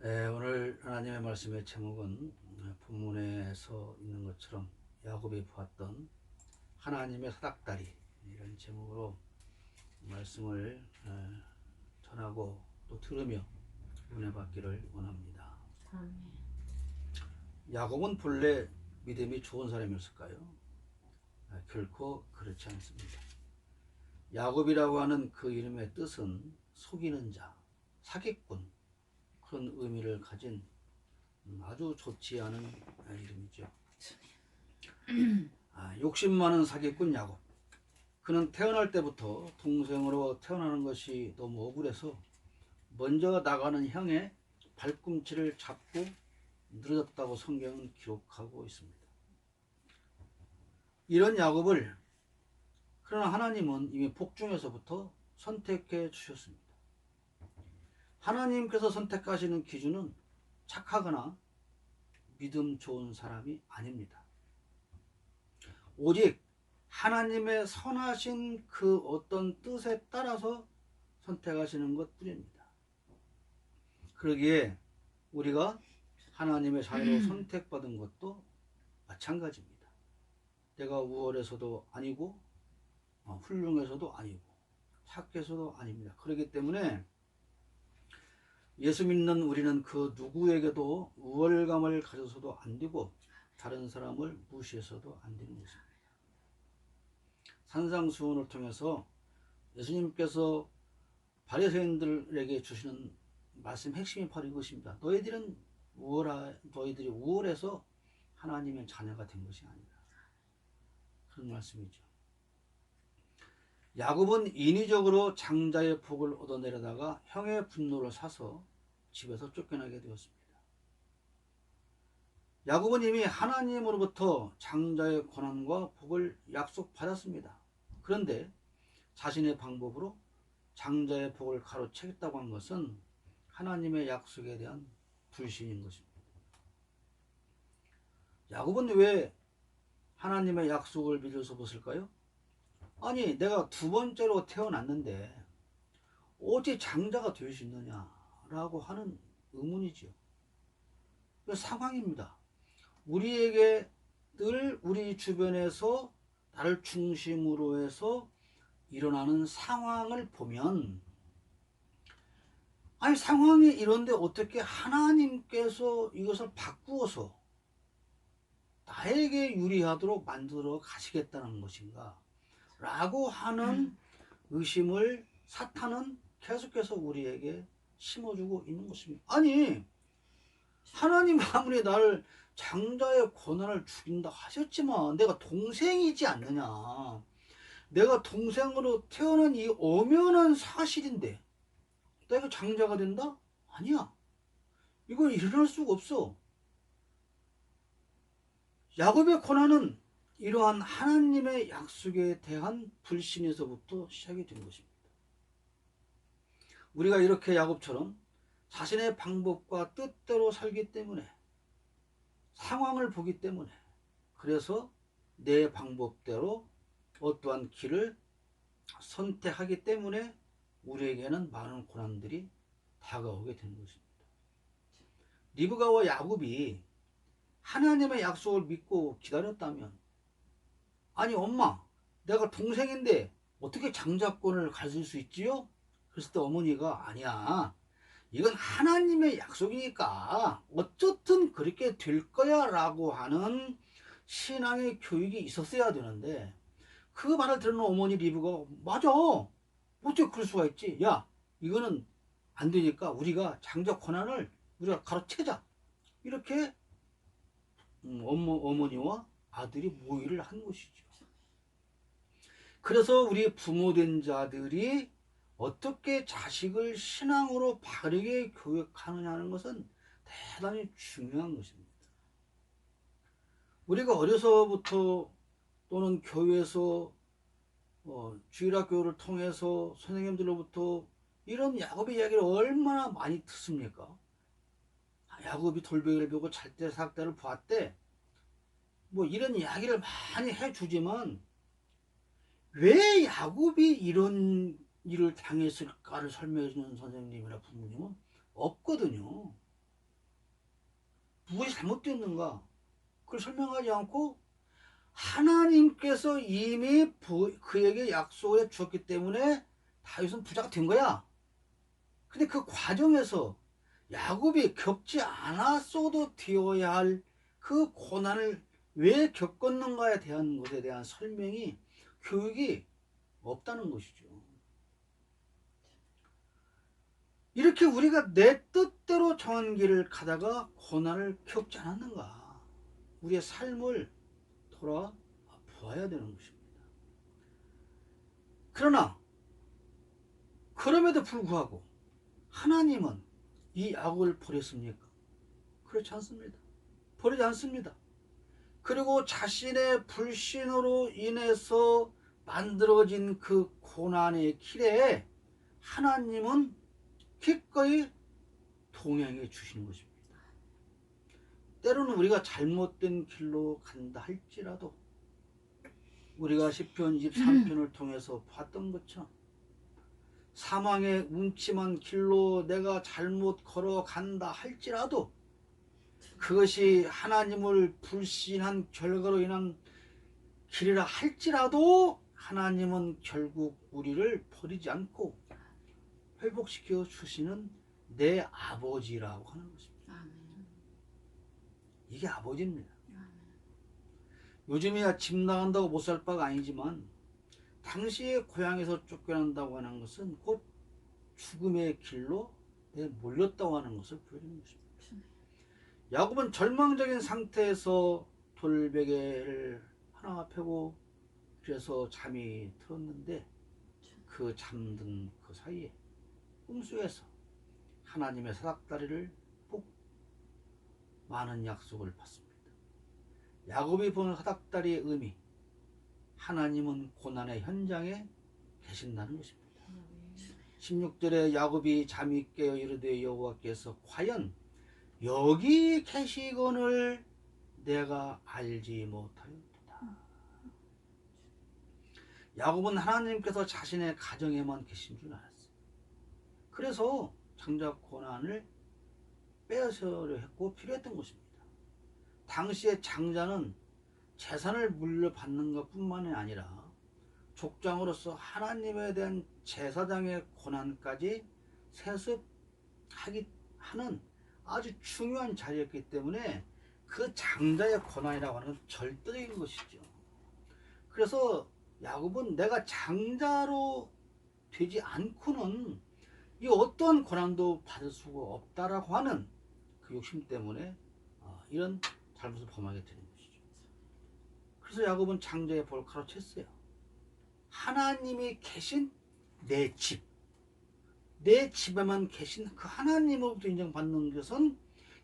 오늘 하나님의 말씀의 제목은 본문에서 있는 것처럼 야곱이 보았던 하나님의 사닥다리, 이런 제목으로 말씀을 전하고 또 들으며 은혜 받기를 원합니다. 아멘. 야곱은 본래 믿음이 좋은 사람이었을까요? 결코 그렇지 않습니다. 야곱이라고 하는 그 이름의 뜻은 속이는 자, 사기꾼, 그런 의미를 가진 아주 좋지 않은 이름이죠. 욕심 많은 사기꾼 야곱. 그는 태어날 때부터 동생으로 태어나는 것이 너무 억울해서 먼저 나가는 형의 발꿈치를 잡고 늘어졌다고 성경은 기록하고 있습니다. 이런 야곱을 그러나 하나님은 이미 복중에서부터 선택해 주셨습니다. 하나님께서 선택하시는 기준은 착하거나 믿음 좋은 사람이 아닙니다. 오직 하나님의 선하신 그 어떤 뜻에 따라서 선택하시는 것 뿐입니다. 그러기에 우리가 하나님의 자녀로 선택받은 것도 마찬가지입니다. 내가 우월해서도 아니고 훌륭해서도 아니고 착해서도 아닙니다. 그렇기 때문에 예수 믿는 우리는 그 누구에게도 우월감을 가져서도 안 되고 다른 사람을 무시해서도 안 되는 것입니다. 산상수훈을 통해서 예수님께서 바리새인들에게 주시는 말씀 핵심이 바로 이것입니다. 너희들이 우월해서 하나님의 자녀가 된 것이 아니다. 그런 말씀이죠. 야곱은 인위적으로 장자의 복을 얻어내려다가 형의 분노를 사서 집에서 쫓겨나게 되었습니다. 야곱은 이미 하나님으로부터 장자의 권한과 복을 약속받았습니다. 그런데 자신의 방법으로 장자의 복을 가로채겠다고 한 것은 하나님의 약속에 대한 불신인 것입니다. 야곱은 왜 하나님의 약속을 믿을 수 없었을까요? 아니, 내가 두 번째로 태어났는데 어찌 장자가 될 수 있느냐라고 하는 의문이죠. 상황입니다. 우리에게 늘 우리 주변에서 나를 중심으로 해서 일어나는 상황을 보면, 아니 상황이 이런데 어떻게 하나님께서 이것을 바꾸어서 나에게 유리하도록 만들어 가시겠다는 것인가 라고 하는 의심을 사탄은 계속해서 우리에게 심어주고 있는 것입니다. 아니 하나님 아무리 나를 장자의 권한을 주긴다 하셨지만 내가 동생이지 않느냐, 내가 동생으로 태어난 이 엄연한 사실인데 내가 장자가 된다? 아니야, 이건 일어날 수가 없어. 야곱의 고난은 이러한 하나님의 약속에 대한 불신에서부터 시작이 된 것입니다. 우리가 이렇게 야곱처럼 자신의 방법과 뜻대로 살기 때문에, 상황을 보기 때문에, 그래서 내 방법대로 어떠한 길을 선택하기 때문에 우리에게는 많은 고난들이 다가오게 되는 것입니다. 리브가와 야곱이 하나님의 약속을 믿고 기다렸다면, 아니 엄마, 내가 동생인데 어떻게 장자권을 가질 수 있지요? 그랬을 때 어머니가 아니야, 이건 하나님의 약속이니까 어쨌든 그렇게 될 거야 라고 하는 신앙의 교육이 있었어야 되는데, 그 말을 들은 어머니 리브가 맞아, 어떻게 그럴 수가 있지, 야 이거는 안 되니까 우리가 장자 권한을 우리가 가로채자, 이렇게 어머니와 아들이 모의를 한 것이죠. 그래서 우리 부모된 자들이 어떻게 자식을 신앙으로 바르게 교육하느냐는 것은 대단히 중요한 것입니다. 우리가 어려서부터 또는 교회에서 주일학교를 통해서 선생님들로부터 이런 야곱의 이야기를 얼마나 많이 듣습니까? 야곱이 돌베개를 베고 잘 때 살 때를 보았대, 뭐 이런 이야기를 많이 해주지만 왜 야곱이 이런 일을 당했을까를 설명해 주는 선생님이나 부모님은 없거든요. 뛰었는가? 그걸 설명하지 않고 하나님께서 이미 그에게 약속을 주었기 때문에 다윗은 부자가 된 거야. 근데 그 과정에서 야곱이 겪지 않았어도 되어야 할 그 고난을 왜 겪었는가에 대한 것에 대한 설명이, 교육이 없다는 것이죠. 이렇게 우리가 내 뜻대로 정한 길을 가다가 고난을 겪지 않았는가? 우리의 삶을 돌아보아야 되는 것입니다. 그러나 그럼에도 불구하고 하나님은 이 야곱을 버렸습니까? 그렇지 않습니다. 버리지 않습니다. 그리고 자신의 불신으로 인해서 만들어진 그 고난의 길에 하나님은 기꺼이 동행해 주시는 것입니다. 때로는 우리가 잘못된 길로 간다 할지라도 우리가 시편 23편을 통해서 봤던 것처럼 사망의 음침한 길로 내가 잘못 걸어간다 할지라도 그것이 하나님을 불신한 결과로 인한 길이라 할지라도 하나님은 결국 우리를 버리지 않고 회복시켜 주시는 내 아버지라고 하는 것입니다. 이게 아버지입니다. 요즘이야 집 나간다고 못 살 바가 아니지만 당시에 고향에서 쫓겨난다고 하는 것은 곧 죽음의 길로 몰렸다고 하는 것을 보여주는 것입니다. 야곱은 절망적인 상태에서 돌베개를 하나 펴고 그래서 잠이 들었는데 그 잠든 그 사이에 꿈속에서 하나님의 사닥다리를 보고 많은 약속을 받습니다. 야곱이 본 사닥다리의 의미, 하나님은 고난의 현장에 계신다는 것입니다. 16절에 야곱이 잠이 깨어 이르되 여호와께서 과연 여기 계시거늘 내가 알지 못하였도다. 야곱은 하나님께서 자신의 가정에만 계신 줄 알았어요. 그래서 장작 고난을 빼앗으려 했고 필요했던 것입니다. 당시에 장자는 재산을 물려받는 것뿐만이 아니라 족장으로서 하나님에 대한 제사장의 고난까지 세습하기 하는 아주 중요한 자리였기 때문에 그 장자의 고난이라고 하는 건 절대적인 것이죠. 그래서 야곱은 내가 장자로 되지 않고는 이 어떠한 고난도 받을 수가 없다라고 하는 그 욕심 때문에 이런 잘못을 범하게 되는 것이죠. 그래서 야곱은 장자의 볼을 가로챘어요. 하나님이 계신 내 집, 내 집에만 계신 그 하나님으로부터 인정받는 것은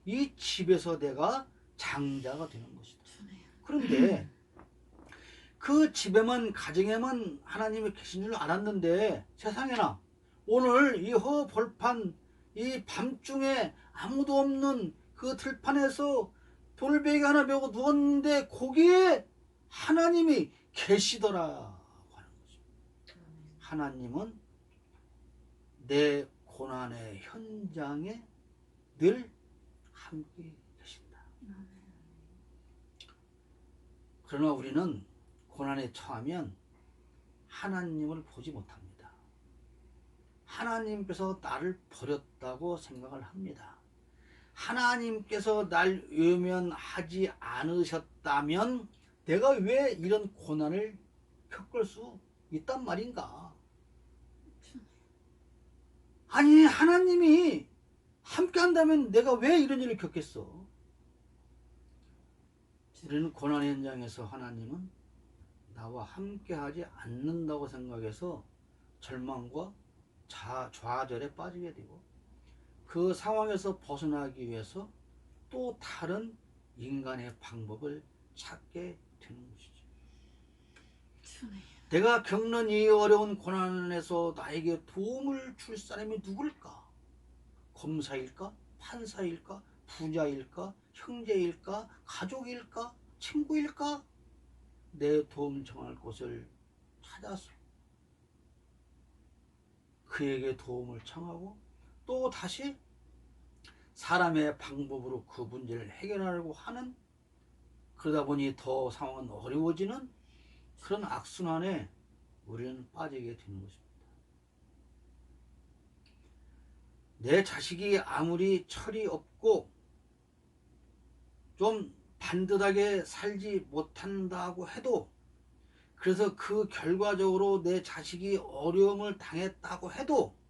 이 집에서 내가 장자가 되는 것이다. 그런데 그 집에만, 가정에만 하나님이 계신 줄 알았는데 세상에나 오늘 이 허벌판 이 밤중에 아무도 없는 그 들판에서 돌베개 하나 메고 누웠는데 거기에 하나님이 계시더라 하는 거죠. 하나님은 내 고난의 현장에 늘 함께 계신다. 그러나 우리는 고난에 처하면 하나님을 보지 못합니다. 하나님께서 나를 버렸다고 생각을 합니다. 하나님께서 날 외면하지 않으셨다면 내가 왜 이런 고난을 겪을 수 있단 말인가? 아니, 하나님이 함께 한다면 내가 왜 이런 일을 겪겠어? 우리는 고난 현장에서 하나님은 나와 함께 하지 않는다고 생각해서 절망과 좌절에 빠지게 되고 그 상황에서 벗어나기 위해서 또 다른 인간의 방법을 찾게 되는 것이죠. 내가 겪는 이 어려운 고난에서 나에게 도움을 줄 사람이 누굴까? 검사일까? 판사일까? 부자일까? 형제일까? 가족일까? 친구일까? 내 도움 청할 곳을 찾아서 그에게 도움을 청하고 또 다시 사람의 방법으로 그 문제를 해결하려고 하는, 그러다 보니 더 상황은 어려워지는 그런 악순환에 우리는 빠지게 되는 것입니다. 내 자식이 아무리 철이 없고 좀 반듯하게 살지 못한다고 해도, 그래서 그 결과적으로 내 자식이 어려움을 당했다고 해도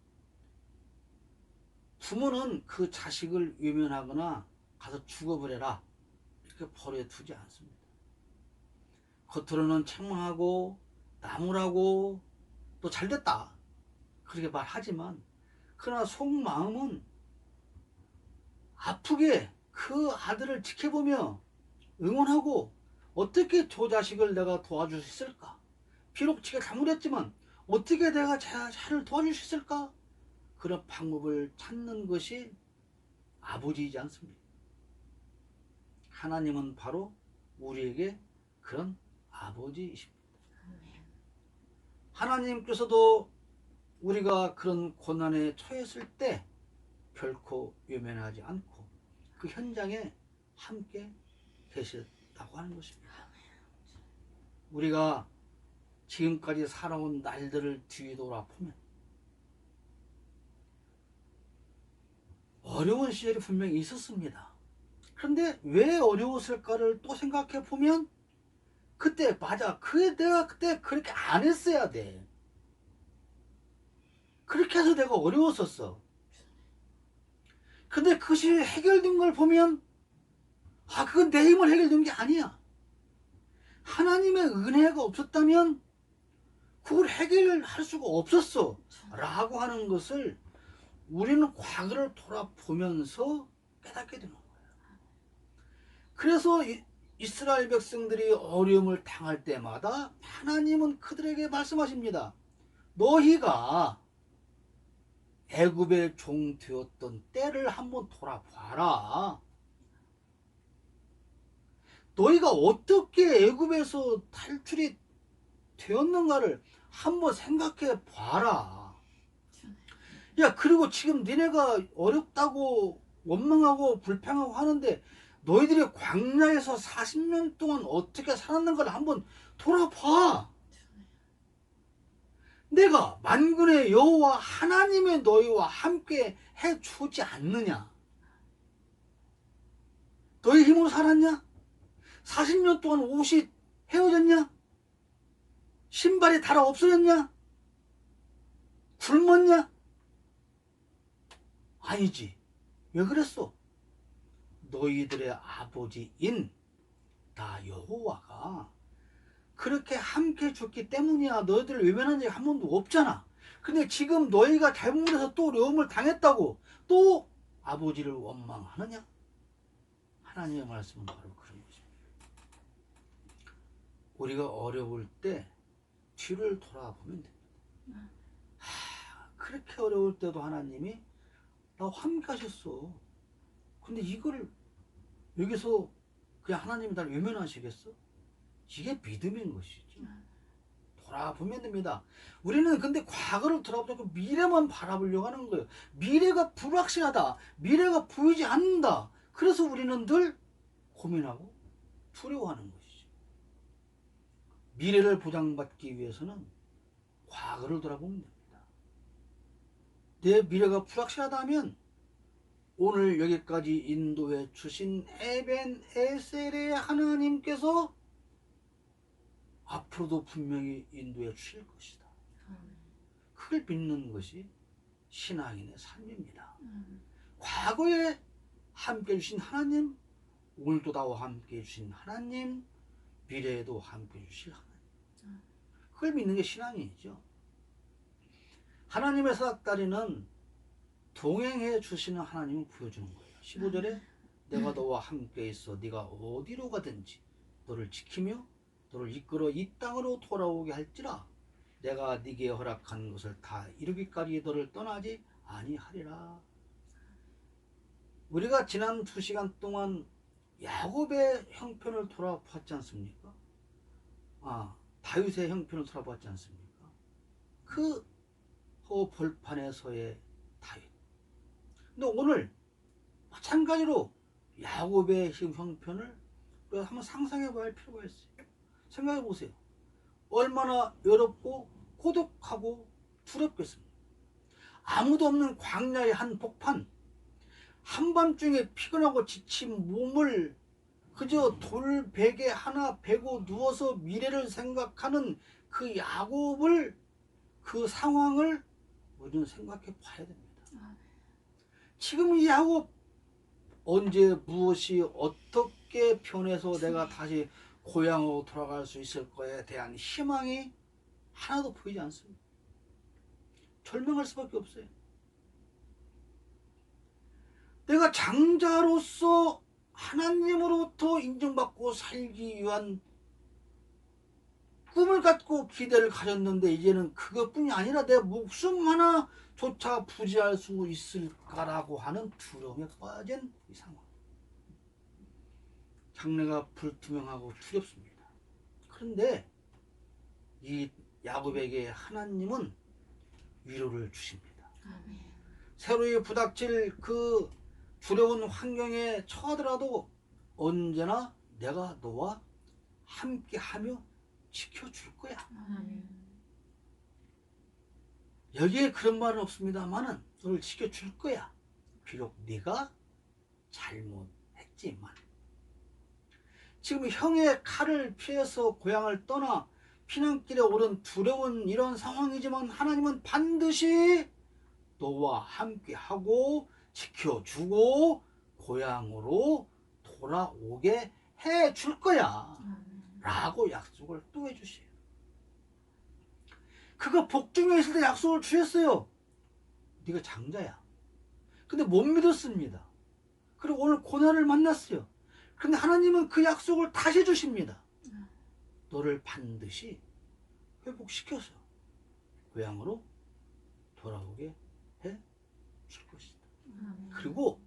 부모는 그 자식을 외면하거나 가서 죽어버려라 이렇게 버려두지 않습니다. 겉으로는 책망하고 나무라고 또 잘됐다 그렇게 말하지만, 그러나 속마음은 아프게 그 아들을 지켜보며 응원하고, 어떻게 저 자식을 내가 도와줄 수 있을까? 비록 지가 잘못했지만 어떻게 내가 자를 도와줄 수 있을까? 그런 방법을 찾는 것이 아버지이지 않습니까? 하나님은 바로 우리에게 그런 아버지이십니다. 하나님께서도 우리가 그런 고난에 처했을 때 결코 외면하지 않고 그 현장에 함께 계셨다고 하는 것입니다. 우리가 지금까지 살아온 날들을 뒤돌아보면 어려운 시절이 분명히 있었습니다. 그런데 왜 어려웠을까를 또 생각해 보면, 그때 맞아, 내가 그때 그렇게 안 했어야 돼. 그렇게 해서 내가 어려웠었어. 근데 그것이 해결된 걸 보면, 그건 내 힘을 해결된 게 아니야. 하나님의 은혜가 없었다면 그걸 해결할 수가 없었어 라고 하는 것을 우리는 과거를 돌아보면서 깨닫게 되는 거예요. 그래서 이스라엘 백성들이 어려움을 당할 때마다 하나님은 그들에게 말씀하십니다. 너희가 애굽의 종 되었던 때를 한번 돌아봐라. 너희가 어떻게 애굽에서 탈출이 되었는가를 한번 생각해 봐라. 야, 그리고 지금 니네가 어렵다고 원망하고 불평하고 하는데, 너희들이 광야에서 40년 동안 어떻게 살았는가를 한번 돌아봐. 내가 만군의 여호와 하나님의 너희와 함께 해주지 않느냐? 너희 힘으로 살았냐? 40년 동안 옷이 헤어졌냐? 신발이 달아 없어졌냐? 굶었냐? 아니지. 왜 그랬어? 너희들의 아버지인 나 여호와가 그렇게 함께 줬기 때문이야. 너희들을 외면한 적이 한 번도 없잖아. 근데 지금 너희가 잘못해서 또 어려움을 당했다고 또 아버지를 원망하느냐? 하나님의 말씀은 바로 그런 것입니다. 우리가 어려울 때 뒤를 돌아보면 됩니다. 그렇게 어려울 때도 하나님이 나 함께 하셨어. 근데 이걸 여기서 그냥 하나님이 나를 외면하시겠어? 이게 믿음인 것이죠. 돌아보면 됩니다. 우리는 근데 과거를 돌아보지 않고 미래만 바라보려고 하는 거예요. 미래가 불확실하다. 미래가 보이지 않는다. 그래서 우리는 늘 고민하고 두려워하는 것이죠. 미래를 보장받기 위해서는 과거를 돌아보면 됩니다. 내 미래가 불확실하다면 오늘 여기까지 인도해 주신 에벤에셀의 하나님께서 앞으로도 분명히 인도해 주실 것이다. 그걸 믿는 것이 신앙인의 삶입니다. 과거에 함께 해주신 하나님, 오늘도 나와 함께 해주신 하나님, 미래에도 함께 해주실 하나님. 그걸 믿는 게 신앙이죠. 하나님의 사닥다리는 동행해 주시는 하나님을 보여주는 거예요. 15절에 내가 너와 함께 있어 네가 어디로 가든지 너를 지키며 너를 이끌어 이 땅으로 돌아오게 할지라 내가 네게 허락한 것을 다 이루기까지 너를 떠나지 아니하리라. 우리가 지난 2시간 동안 야곱의 형편을 돌아봤지 않습니까? 다윗의 형편을 돌아봤지 않습니까? 그 벌판에서의 다윗. 근데 오늘 마찬가지로 야곱의 지금 형편을 우리가 한번 상상해 봐야 할 필요가 있어요. 생각해 보세요. 얼마나 외롭고 고독하고 두렵겠습니까? 아무도 없는 광야의 한복판, 한밤중에 피곤하고 지친 몸을 그저 돌베개 하나 베고 누워서 미래를 생각하는 그 야곱을, 그 상황을 우리는 생각해 봐야 됩니다. 지금 이 야곱, 언제 무엇이 어떻게 변해서 내가 다시 고향으로 돌아갈 수 있을 거에 대한 희망이 하나도 보이지 않습니다. 절망할 수밖에 없어요. 내가 장자로서 하나님으로부터 인정받고 살기 위한 꿈을 갖고 기대를 가졌는데 이제는 그것뿐이 아니라 내 목숨 하나조차 부지할 수 있을까라고 하는 두려움에 빠진 이 상황. 장래가 불투명하고 두렵습니다. 그런데 이 야곱에게 하나님은 위로를 주십니다. 아멘. 새로이 부닥칠 그 두려운 환경에 처하더라도 언제나 내가 너와 함께하며 지켜줄 거야. 아멘. 여기에 그런 말은 없습니다만은 너를 지켜줄 거야. 비록 네가 잘못했지만. 지금 형의 칼을 피해서 고향을 떠나 피난길에 오른 두려운 이런 상황이지만 하나님은 반드시 너와 함께하고 지켜주고 고향으로 돌아오게 해줄 거야 라고 약속을 또 해주세요. 그가 복중에 있을 때 약속을 주셨어요. 네가 장자야. 근데 못 믿었습니다. 그리고 오늘 고난을 만났어요. 그런데 하나님은 그 약속을 다시 주십니다. 너를 반드시 회복시켜서 고향으로 돌아오게 해 줄 것이다. 그리고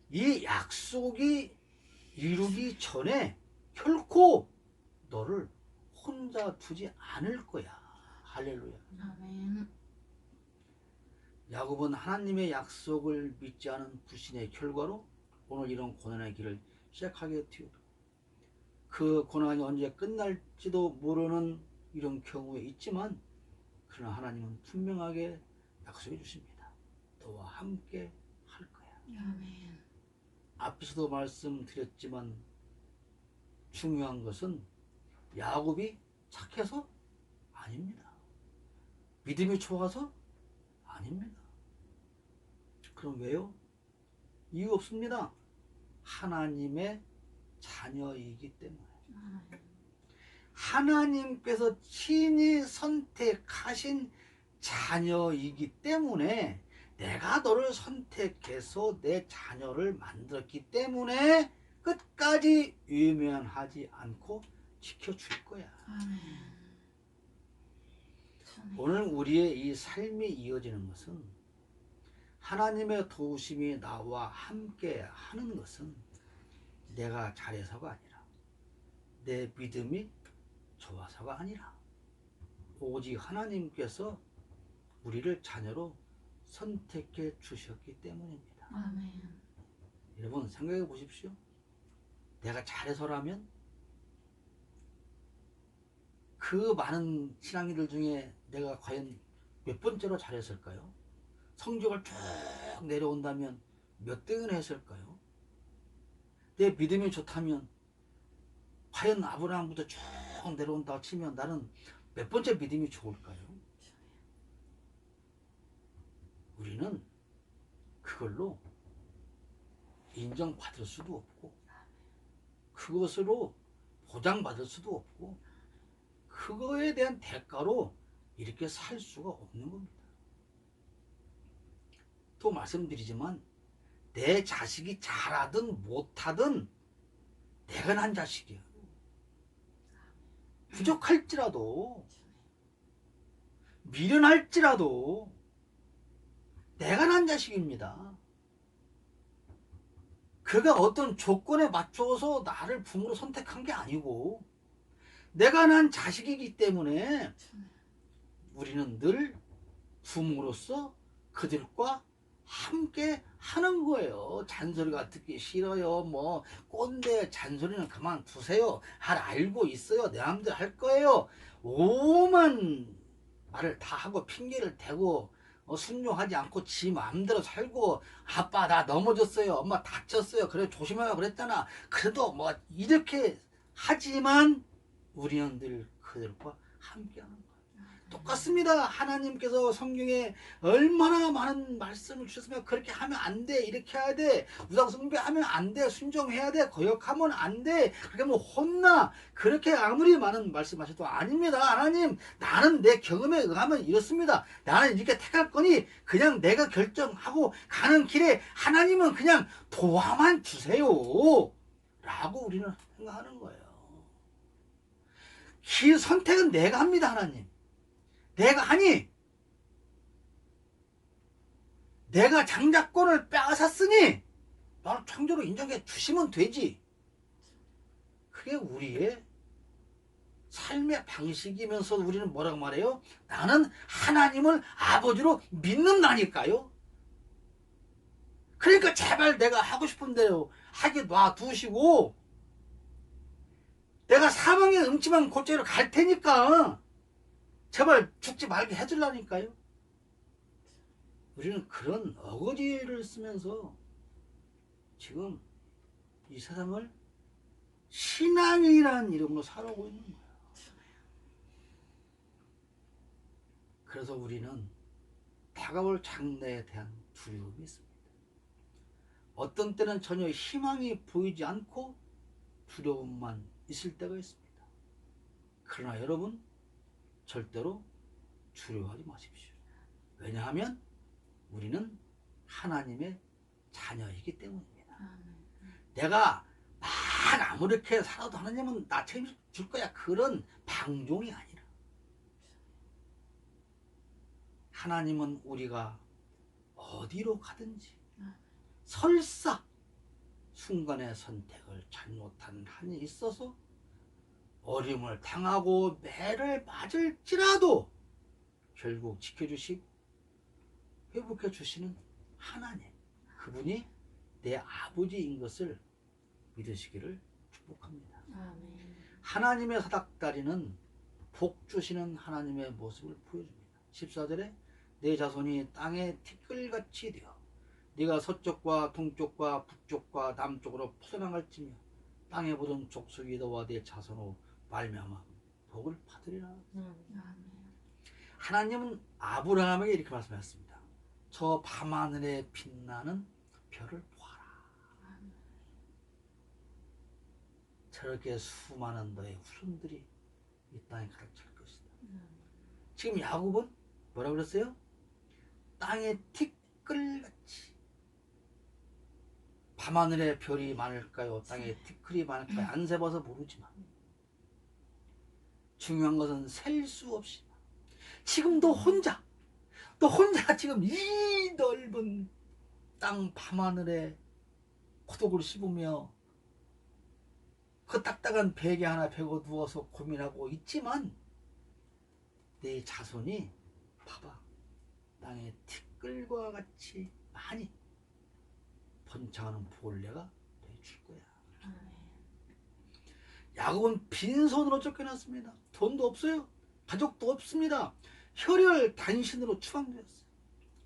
이 약속이 이루기 전에 결코 너를 혼자 두지 않을 거야. 할렐루야. 아멘. 야곱은 하나님의 약속을 믿지 않은 불신의 결과로 오늘 이런 고난의 길을 시작하게 되었고, 그 고난이 언제 끝날지도 모르는 이런 경우에 있지만 그러나 하나님은 분명하게 약속해 주십니다. 너와 함께 할 거야. 아멘. 앞에서도 말씀드렸지만 중요한 것은 야곱이 착해서 아닙니다. 믿음이 좋아서 아닙니다. 그럼 왜요? 이유 없습니다. 하나님의 자녀이기 때문에. 하나님께서 친히 선택하신 자녀이기 때문에, 내가 너를 선택해서 내 자녀를 만들었기 때문에 끝까지 외면하지 않고 지켜줄 거야. 아멘. 오늘 우리의 이 삶이 이어지는 것은 하나님의 도우심이 나와 함께 하는 것은 내가 잘해서가 아니라 내 믿음이 좋아서가 아니라 오직 하나님께서 우리를 자녀로 선택해 주셨기 때문입니다. 아멘. 여러분 생각해 보십시오. 내가 잘해서라면 그 많은 신앙인들 중에 내가 과연 몇 번째로 잘했을까요? 성적을 쭉 내려온다면 몇 등을 했을까요? 내 믿음이 좋다면 과연 아브라함부터 쭉 내려온다고 치면 나는 몇 번째 믿음이 좋을까요? 우리는 그걸로 인정받을 수도 없고 그것으로 보장받을 수도 없고 그거에 대한 대가로 이렇게 살 수가 없는 겁니다. 또 말씀드리지만 내 자식이 잘하든 못하든 내가 난 자식이야. 부족할지라도 미련할지라도 내가 난 자식입니다. 그가 어떤 조건에 맞춰서 나를 부모로 선택한 게 아니고 내가 난 자식이기 때문에 우리는 늘 부모로서 그들과 함께 하는 거예요. 잔소리가 듣기 싫어요. 뭐 꼰대 잔소리는 그만 두세요. 알고 있어요. 내 마음대로 할 거예요. 오만 말을 다 하고 핑계를 대고 순종하지 않고 지 마음대로 살고, 아빠 나 넘어졌어요. 엄마 다쳤어요. 그래 조심해요 그랬잖아. 그래도 뭐 이렇게 하지만 우리는 늘 그들과 함께하는 거예요. 똑같습니다. 하나님께서 성경에 얼마나 많은 말씀을 주셨으면 그렇게 하면 안 돼, 이렇게 해야 돼, 우상숭배하면 안 돼, 순종해야 돼, 거역하면 안 돼, 그렇게 하면 혼나, 그렇게 아무리 많은 말씀하셔도 아닙니다. 하나님, 나는 내 경험에 의하면 이렇습니다. 나는 이렇게 택할 거니 그냥 내가 결정하고 가는 길에 하나님은 그냥 도와만 주세요 라고 우리는 생각하는 거예요. 길 선택은 내가 합니다. 하나님, 내가 하니, 내가 장자권을 빼앗았으니 나를 창조로 인정해 주시면 되지. 그게 우리의 삶의 방식이면서 우리는 뭐라고 말해요? 나는 하나님을 아버지로 믿는다니까요. 그러니까 제발 내가 하고 싶은 대로 하게 놔두시고, 내가 사망의 음침한 골짜기로 갈 테니까 제발 죽지 말게 해주려니까요. 우리는 그런 어거지를 쓰면서 지금 이 세상을 신앙이라는 이름으로 살아오고 있는 거예요. 그래서 우리는 다가올 장래에 대한 두려움이 있습니다. 어떤 때는 전혀 희망이 보이지 않고 두려움만 있을 때가 있습니다. 그러나 여러분, 절대로 두려워하지 마십시오. 왜냐하면 우리는 하나님의 자녀이기 때문입니다. 내가 막 아무렇게 살아도 하나님은 나 책임질 거야, 그런 방종이 아니라, 하나님은 우리가 어디로 가든지 설사 순간의 선택을 잘못한 한이 있어서 어려움을 당하고 매를 맞을지라도 결국 지켜주시고 회복해 주시는 하나님, 그분이 내 아버지인 것을 믿으시기를 축복합니다. 하나님의 사닥다리는 복 주시는 하나님의 모습을 보여줍니다. 14절에 내 자손이 땅에 티끌같이 되어 네가 서쪽과 동쪽과 북쪽과 남쪽으로 퍼져나갈지며 땅에 묻은 족속이 너와 네 자손으로 말미암아 복을 받으리라. 하나님은 아브라함에게 이렇게 말씀하셨습니다. 저 밤하늘에 빛나는 별을 보아라. 저렇게 수많은 너의 후손들이 이 땅에 가득 찰 것이다. 지금 야곱은 뭐라고 그랬어요? 땅에 티끌같이. 밤하늘에 별이 많을까요? 땅에 티끌이 많을까요? 안 세봐서 모르지만 중요한 것은 셀 수 없이 지금도 혼자, 또 혼자 지금 이 넓은 땅 밤하늘에 고독을 씹으며 그 딱딱한 베개 하나 베고 누워서 고민하고 있지만, 내 자손이 봐봐, 땅에 티끌과 같이 많이 번창하는 복을 내가 줄 거야. 야곱은 빈손으로 쫓겨났습니다. 돈도 없어요. 가족도 없습니다. 혈혈 단신으로 추방되었어요.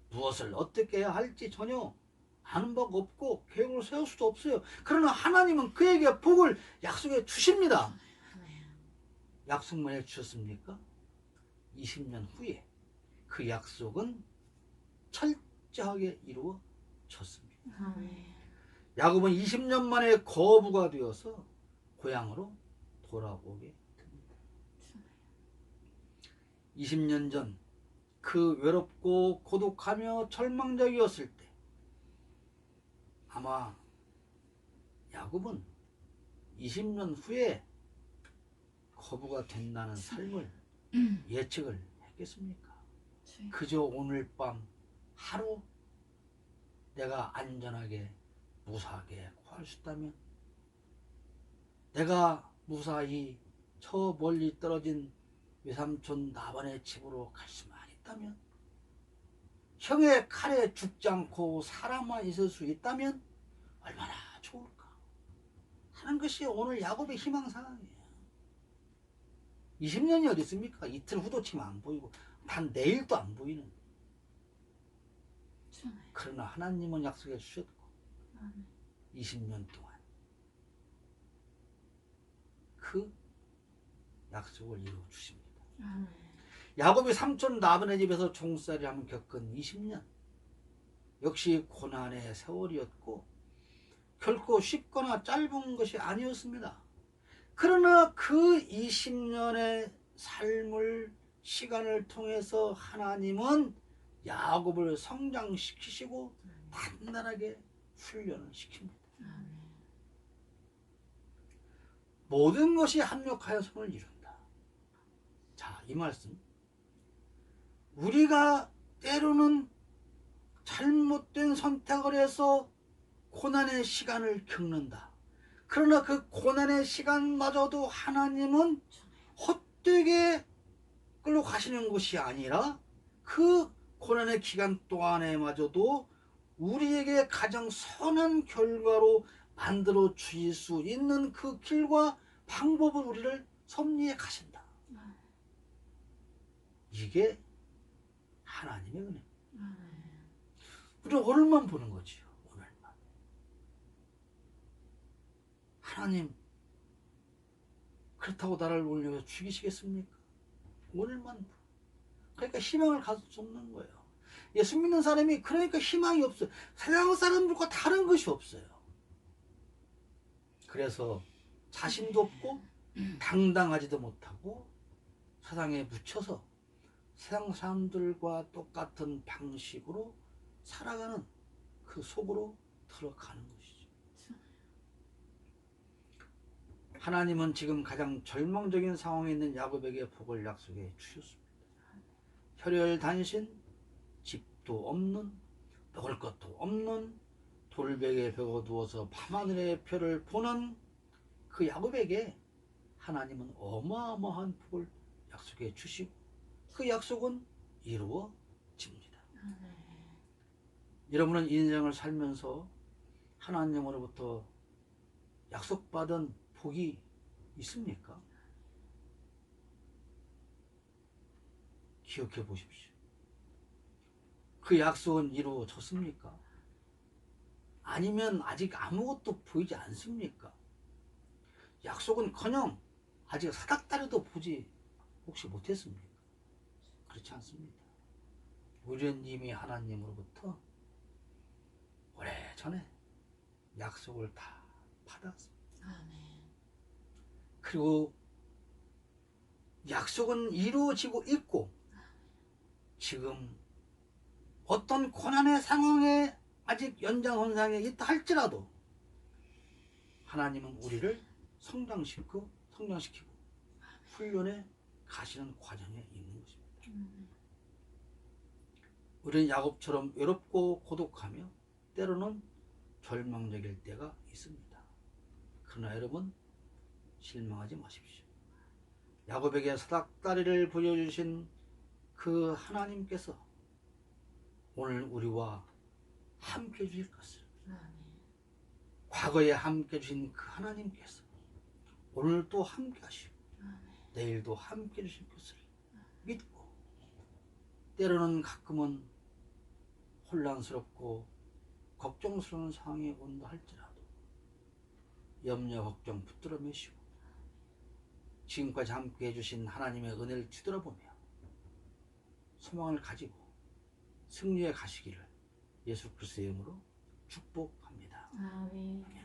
무엇을 어떻게 해야 할지 전혀 아는 바가 없고 계획을 세울 수도 없어요. 그러나 하나님은 그에게 복을 약속해 주십니다. 약속만 해 주셨습니까? 20년 후에 그 약속은 철저하게 이루어졌습니다. 야곱은 20년 만에 거부가 되어서 고향으로 돌아오게 됩니다. 20년 전 그 외롭고 고독하며 절망적이었을 때 아마 야곱은 20년 후에 거부가 된다는 삶을 예측을 했겠습니까? 그저 오늘 밤 하루 내가 안전하게 무사하게 구할 수 있다면, 내가 무사히 저 멀리 떨어진 외삼촌 나반의 집으로 갈 수만 있다면, 형의 칼에 죽지 않고 살아만 있을 수 있다면 얼마나 좋을까 하는 것이 오늘 야곱의 희망사항이에요. 20년이 어디 있습니까? 이틀 후도 치면 안 보이고 단 내일도 안 보이는. 그러나 하나님은 약속해 주셨고 20년 동안 그 약속을 이루어 주십니다. 야곱이 삼촌 라반의 집에서 종살이를 하며 겪은 20년 역시 고난의 세월이었고 결코 쉽거나 짧은 것이 아니었습니다. 그러나 그 20년의 삶을 시간을 통해서 하나님은 야곱을 성장시키시고 단단하게 훈련을 시킵니다. 모든 것이 합력하여 성을 이룬다. 자, 이 말씀 우리가 때로는 잘못된 선택을 해서 고난의 시간을 겪는다. 그러나 그 고난의 시간마저도 하나님은 헛되게 끌고 가시는 것이 아니라 그 고난의 기간 동안에마저도 우리에게 가장 선한 결과로 만들어 주실 수 있는 그 길과 방법을 우리를 섭리해 가신다. 이게 하나님의 은혜. 우리는 오늘만 보는 거지요. 오늘만. 하나님 그렇다고 나를 올려 죽이시겠습니까? 오늘만. 그러니까 희망을 가질 수 없는 거예요. 예수 믿는 사람이 그러니까 희망이 없어요. 세상 사람들과 다른 것이 없어요. 그래서 자신도 없고 당당하지도 못하고 세상에 묻혀서 세상 사람들과 똑같은 방식으로 살아가는 그 속으로 들어가는 것이죠. 하나님은 지금 가장 절망적인 상황에 있는 야곱에게 복을 약속해 주셨습니다. 혈혈단신, 집도 없는, 먹을 것도 없는, 돌베개에 벽어 누워서 밤하늘의 별을 보는 그 야곱에게 하나님은 어마어마한 복을 약속해 주시고 그 약속은 이루어집니다. 여러분은 인생을 살면서 하나님으로부터 약속받은 복이 있습니까? 기억해 보십시오. 그 약속은 이루어졌습니까? 아니면 아직 아무것도 보이지 않습니까? 약속은커녕 아직 사닥다리도 보지 혹시 못했습니까? 그렇지 않습니다. 우리는 이미 하나님으로부터 오래전에 약속을 다 받았습니다. 그리고 약속은 이루어지고 있고 지금 어떤 고난의 상황에 아직 연장선상에 있다 할지라도 하나님은 우리를 성장시키고 훈련해 가시는 과정에 있는 것입니다. 우리는 야곱처럼 외롭고 고독하며 때로는 절망적일 때가 있습니다. 그러나 여러분 실망하지 마십시오. 야곱에게 사닥다리를 보여주신 그 하나님께서 오늘 우리와 함께 해주실 것을 과거에 함께 해주신 그 하나님께서 오늘 또 함께 하시고 내일도 함께 해주실 것을 믿고 때로는 가끔은 혼란스럽고 걱정스러운 상황이 온다 할지라도 염려 걱정 붙들어 매시고 지금까지 함께 해주신 하나님의 은혜를 뒤돌아보며 소망을 가지고 승리해 가시기를 예수 그리스도의 이름으로 축복합니다. 아멘.